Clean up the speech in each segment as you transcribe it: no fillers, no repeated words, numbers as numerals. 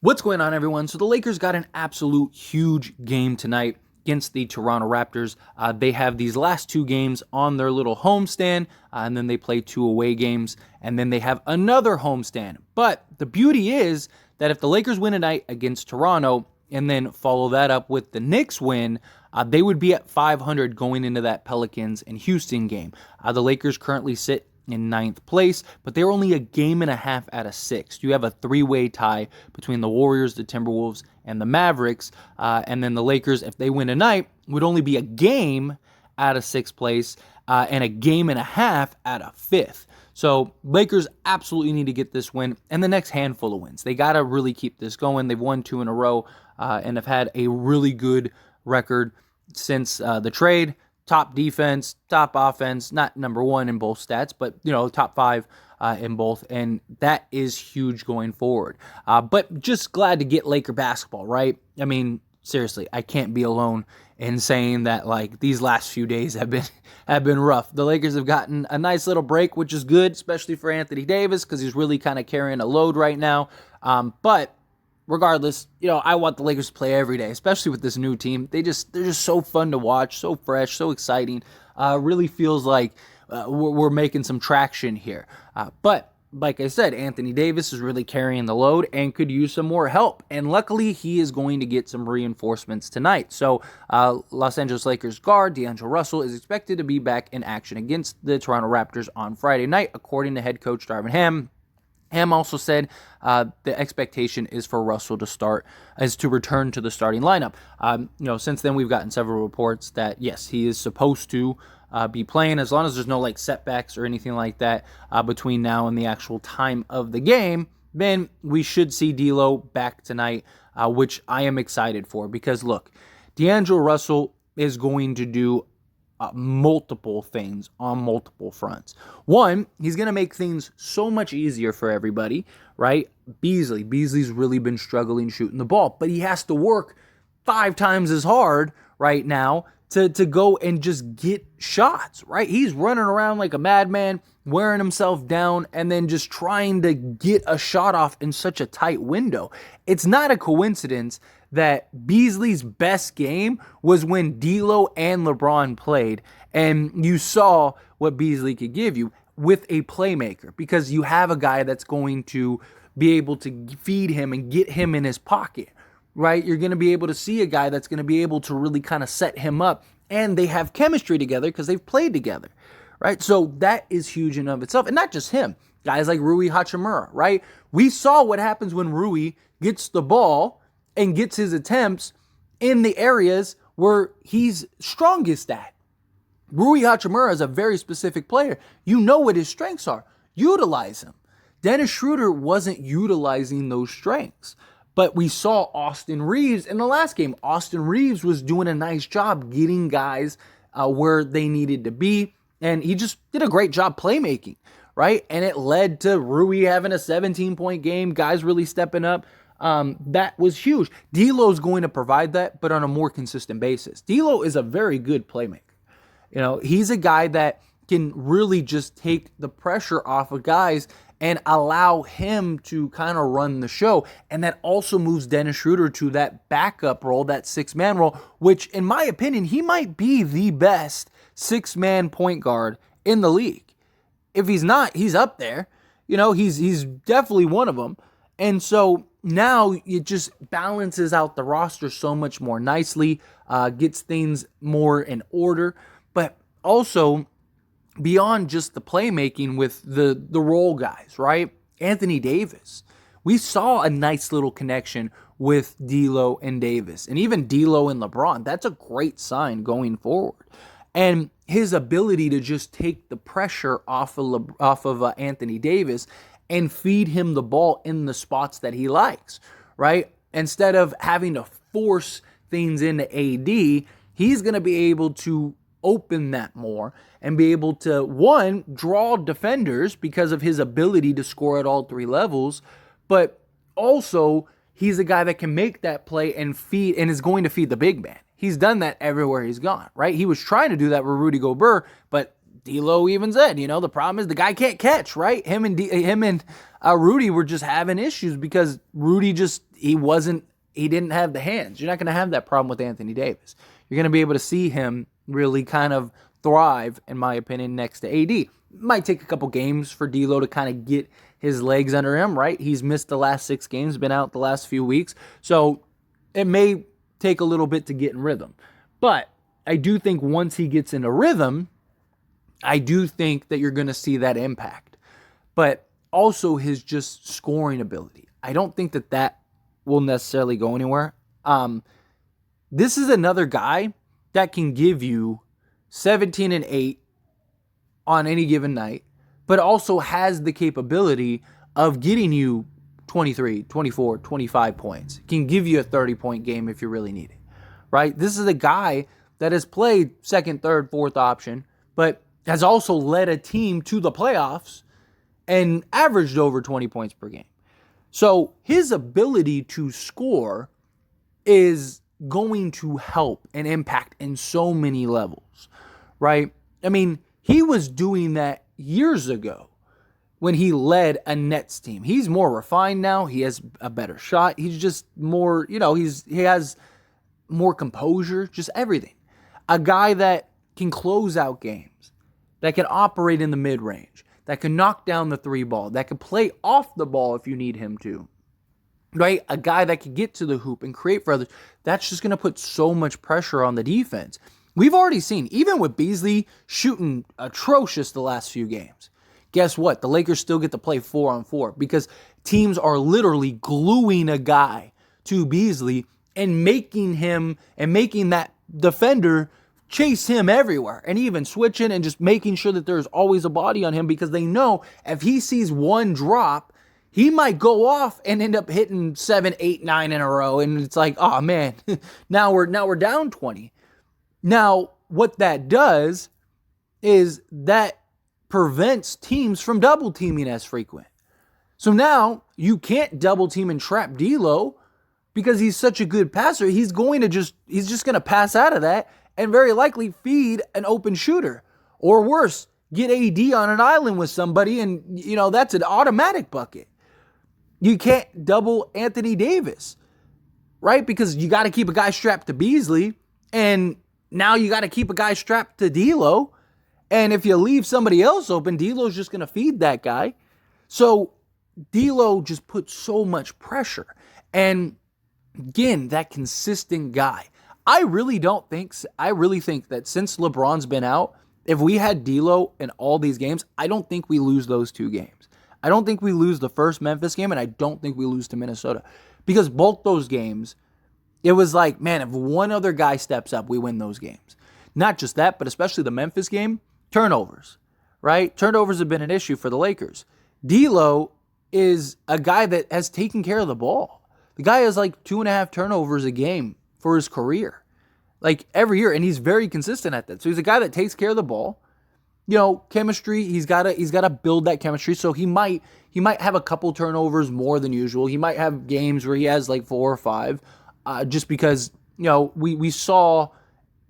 What's going on, everyone? So the Lakers got an absolute huge game tonight against the Toronto Raptors. They have these last two games on their little homestand, and then they play two away games, and then they have another homestand. But the beauty is that if the Lakers win tonight against Toronto and then follow that up with the Knicks win, they would be at 500 going into that Pelicans and Houston game. The Lakers currently sit in ninth place, but they're only a game and a half out of sixth. You have a three-way tie between the Warriors, the Timberwolves, and the Mavericks. And then the Lakers, if they win tonight, would only be a game out of sixth place and a game and a half out of fifth. So Lakers absolutely need to get this win and the next handful of wins. They got to really keep this going. They've won two in a row and have had a really good record since the trade. Top defense, top offense, not number one in both stats, but, top five in both. And that is huge going forward. But just glad to get Laker basketball, right? I mean, seriously, I can't be alone in saying that, these last few days have been rough. The Lakers have gotten a nice little break, which is good, especially for Anthony Davis, because he's really kind of carrying a load right now. But regardless, I want the Lakers to play every day, especially with this new team. They're just so fun to watch, so fresh, so exciting. Really feels like we're making some traction here. But like I said, Anthony Davis is really carrying the load and could use some more help. And luckily, he is going to get some reinforcements tonight. So Los Angeles Lakers guard D'Angelo Russell is expected to be back in action against the Toronto Raptors on Friday night, according to head coach Darvin Ham. Ham also said the expectation is for Russell to return to the starting lineup. Since then we've gotten several reports that yes, he is supposed to be playing as long as there's no setbacks or anything like that between now and the actual time of the game. Then we should see DLO back tonight, which I am excited for because look, D'Angelo Russell is going to do multiple things on multiple fronts. One, he's going to make things so much easier for everybody, right? Beasley's really been struggling shooting the ball, but he has to work 5 times as hard right now to go and just get shots, right? He's running around like a madman, wearing himself down, and then just trying to get a shot off in such a tight window. It's not a coincidence that Beasley's best game was when D'Lo and LeBron played, and you saw what Beasley could give you with a playmaker because you have a guy that's going to be able to feed him and get him in his pocket, right? You're going to be able to see a guy that's going to be able to really kind of set him up, and they have chemistry together because they've played together, right? So that is huge in of itself, and not just him. Guys like Rui Hachimura, right? We saw what happens when Rui gets the ball and gets his attempts in the areas where he's strongest at. Rui Hachimura is a very specific player. You know what his strengths are. Utilize him. Dennis Schroeder wasn't utilizing those strengths. But we saw Austin Reeves in the last game. Austin Reeves was doing a nice job getting guys where they needed to be. And he just did a great job playmaking, right? And it led to Rui having a 17-point game, guys really stepping up. That was huge. D'Lo's going to provide that, but on a more consistent basis. D'Lo is a very good playmaker. He's a guy that can really just take the pressure off of guys and allow him to kind of run the show. And that also moves Dennis Schroeder to that backup role, that 6-man role, which in my opinion, he might be the best 6-man point guard in the league. If he's not, he's up there. He's definitely one of them. And so now it just balances out the roster so much more nicely, gets things more in order, but also beyond just the playmaking with the role guys, right? Anthony Davis. We saw a nice little connection with D'Lo and Davis, and even D'Lo and LeBron. That's a great sign going forward. And his ability to just take the pressure off of Anthony Davis and feed him the ball in the spots that he likes, right? Instead of having to force things into AD, he's going to be able to open that more and be able to, one, draw defenders because of his ability to score at all 3 levels, but also he's a guy that can make that play and feed and is going to feed the big man. He's done that everywhere he's gone, right? He was trying to do that with Rudy Gobert, but D'Lo even said, the problem is the guy can't catch, right? Him and Rudy were just having issues because Rudy he didn't have the hands. You're not going to have that problem with Anthony Davis. You're going to be able to see him really kind of thrive, in my opinion, next to AD. It might take a couple games for D'Lo to kind of get his legs under him, right? He's missed the last 6 games, been out the last few weeks. So it may take a little bit to get in rhythm. But I do think once he gets into rhythm, I do think that you're going to see that impact. But also his just scoring ability. I don't think that will necessarily go anywhere. This is another guy that can give you 17 and 8 on any given night, but also has the capability of getting you 23, 24, 25 points. Can give you a 30-point game if you really need it, right? This is a guy that has played second, third, fourth option, but has also led a team to the playoffs and averaged over 20 points per game. So his ability to score is going to help and impact in so many levels, right? I mean, he was doing that years ago when he led a Nets team. He's more refined now. He has a better shot. He's just more, he has more composure, just everything. A guy that can close out games, that can operate in the mid-range, that can knock down the 3 ball, that can play off the ball if you need him to, right? A guy that can get to the hoop and create for others. That's just going to put so much pressure on the defense. We've already seen, even with Beasley shooting atrocious the last few games, guess what? The Lakers still get to play 4-on-4 because teams are literally gluing a guy to Beasley and making that defender chase him everywhere, and even switching and just making sure that there's always a body on him because they know if he sees one drop, he might go off and end up hitting 7, 8, 9 in a row. And it's like, oh man, now we're down 20. Now, what that does is that prevents teams from double teaming as frequent. So now you can't double team and trap D'Lo because he's such a good passer. He's just going to pass out of that and very likely feed an open shooter. Or worse, get AD on an island with somebody and, that's an automatic bucket. You can't double Anthony Davis, right? Because you got to keep a guy strapped to Beasley, and now you got to keep a guy strapped to D'Lo. And if you leave somebody else open, D'Lo's just going to feed that guy. So D'Lo just puts so much pressure. And again, that consistent guy. I really think that since LeBron's been out, if we had D'Lo in all these games, I don't think we lose those 2 games. I don't think we lose the first Memphis game, and I don't think we lose to Minnesota. Because both those games, it was like, man, if one other guy steps up, we win those games. Not just that, but especially the Memphis game, turnovers, right? Turnovers have been an issue for the Lakers. D'Lo is a guy that has taken care of the ball. The guy has like 2.5 turnovers a game for his career, like every year, and he's very consistent at that. So he's a guy that takes care of the ball. Chemistry, he's got to build that chemistry. So he might have a couple turnovers more than usual. He might have games where he has like 4 or 5, just because we saw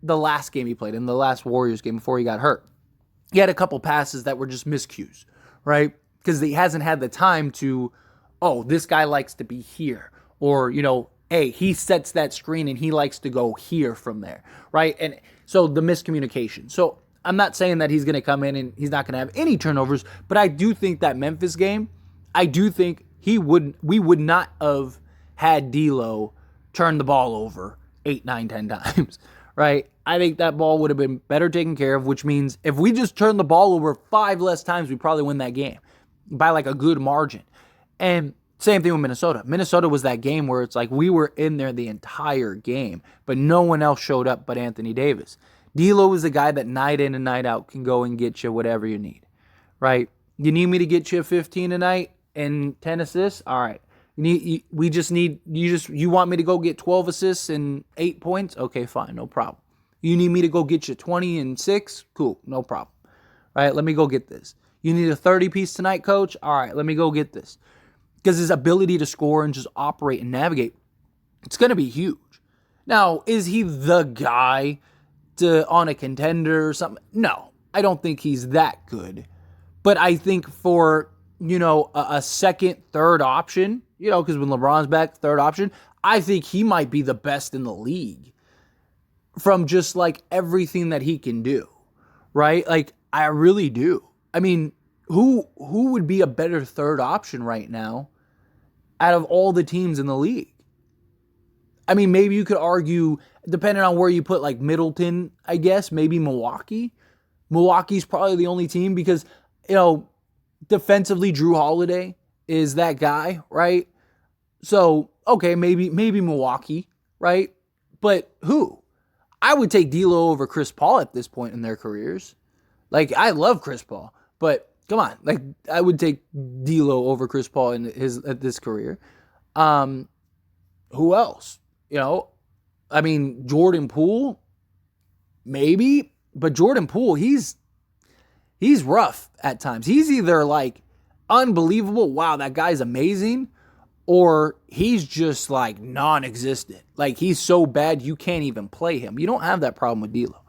the last game he played in the last Warriors game before he got hurt. He had a couple passes that were just miscues, right? Because he hasn't had the time to, this guy likes to be here, or hey, he sets that screen and he likes to go here from there, right? And so the miscommunication. So I'm not saying that he's going to come in and he's not going to have any turnovers, but I do think that Memphis game, I do think we would not have had D'Lo turn the ball over 8, 9, 10 times, right? I think that ball would have been better taken care of, which means if we just turn the ball over 5 less times, we probably win that game by like a good margin. And same thing with Minnesota. Minnesota was that game where it's like we were in there the entire game, but no one else showed up but Anthony Davis. D'Lo is a guy that night in and night out can go and get you whatever you need, right? You need me to get you 15 tonight and 10 assists? All right. You want me to go get 12 assists and 8 points? Okay, fine, no problem. You need me to go get you 20 and 6? Cool, no problem. All right, let me go get this. You need a 30-piece tonight, coach? All right, let me go get this. Because his ability to score and just operate and navigate, it's going to be huge. Now, is he the guy on a contender or something? No. I don't think he's that good. But I think for, a second, third option, because when LeBron's back, third option, I think he might be the best in the league from just like everything that he can do, right? Like, I really do. I mean, who would be a better third option right now out of all the teams in the league? I mean, maybe you could argue, depending on where you put like Middleton, I guess, maybe Milwaukee. Milwaukee's probably the only team because, defensively, Drew Holiday is that guy, right? So, okay, maybe Milwaukee, right? But who? I would take DLO over Chris Paul at this point in their careers. Like, I love Chris Paul, but come on, like, I would take DLO over Chris Paul at this career. Who else? I mean, Jordan Poole, maybe, but Jordan Poole, he's rough at times. He's either like unbelievable, wow, that guy's amazing, or he's just like non-existent. Like, he's so bad you can't even play him. You don't have that problem with D'Lo,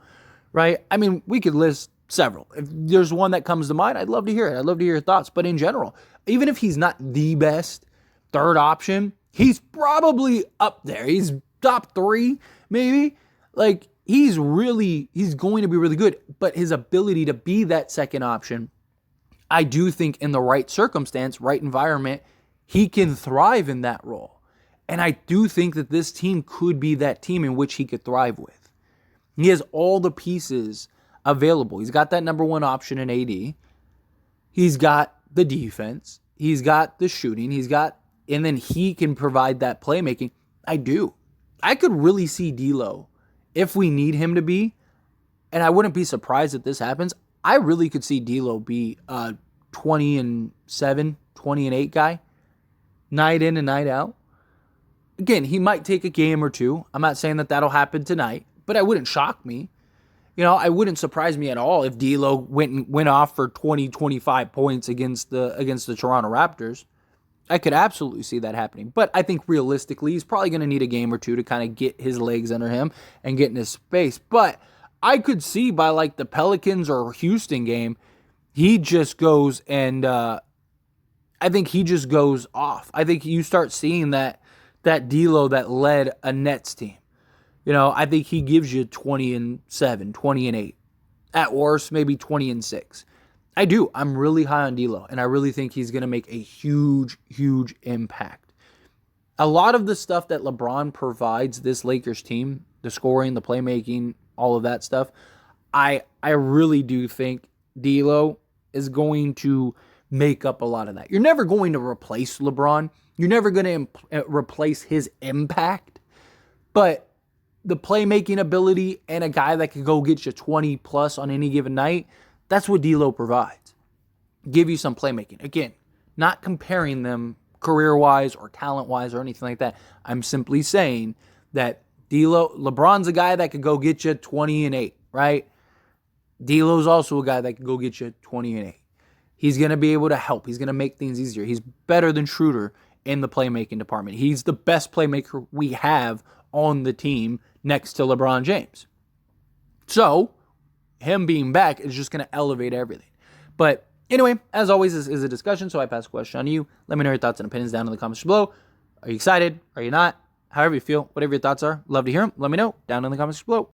right? I mean, we could list several. If there's one that comes to mind, I'd love to hear it. I'd love to hear your thoughts. But in general, even if he's not the best third option, he's probably up there. He's top 3, maybe. Like, he's going to be really good. But his ability to be that second option, I do think in the right circumstance, right environment, he can thrive in that role. And I do think that this team could be that team in which he could thrive with. He has all the pieces available. He's got that number one option in AD. He's got the defense. He's got the shooting. And then he can provide that playmaking. I could really see D'Lo, if we need him to be, and I wouldn't be surprised if this happens, I really could see D'Lo be a 20-7, 20-8 guy, night in and night out. Again, he might take a game or two. I'm not saying that that'll happen tonight, but it wouldn't shock me. I wouldn't surprise me at all if D'Lo went off for 20, 25 points against the Toronto Raptors. I could absolutely see that happening. But I think realistically, he's probably going to need a game or two to kind of get his legs under him and get in his space. But I could see by like the Pelicans or Houston game, he just goes and I think he just goes off. I think you start seeing that D'Lo that led a Nets team. I think he gives you 20-7, 20-8. At worst, maybe 20-6. I do. I'm really high on D'Lo, and I really think he's going to make a huge, huge impact. A lot of the stuff that LeBron provides this Lakers team, the scoring, the playmaking, all of that stuff, I really do think D'Lo is going to make up a lot of that. You're never going to replace LeBron. You're never going to replace his impact, but the playmaking ability and a guy that could go get you 20 plus on any given night, that's what D'Lo provides. Give you some playmaking. Again, not comparing them career-wise or talent-wise or anything like that. I'm simply saying that LeBron's a guy that could go get you 20-8, right? D'Lo's also a guy that could go get you 20-8. He's going to be able to help. He's going to make things easier. He's better than Schroeder in the playmaking department. He's the best playmaker we have on the team next to LeBron James. So, him being back is just going to elevate everything. But anyway, as always, this is a discussion, so I pass the question on to you. Let me know your thoughts and opinions down in the comments below. Are you excited? Are you not? However you feel, whatever your thoughts are, love to hear them. Let me know down in the comments below.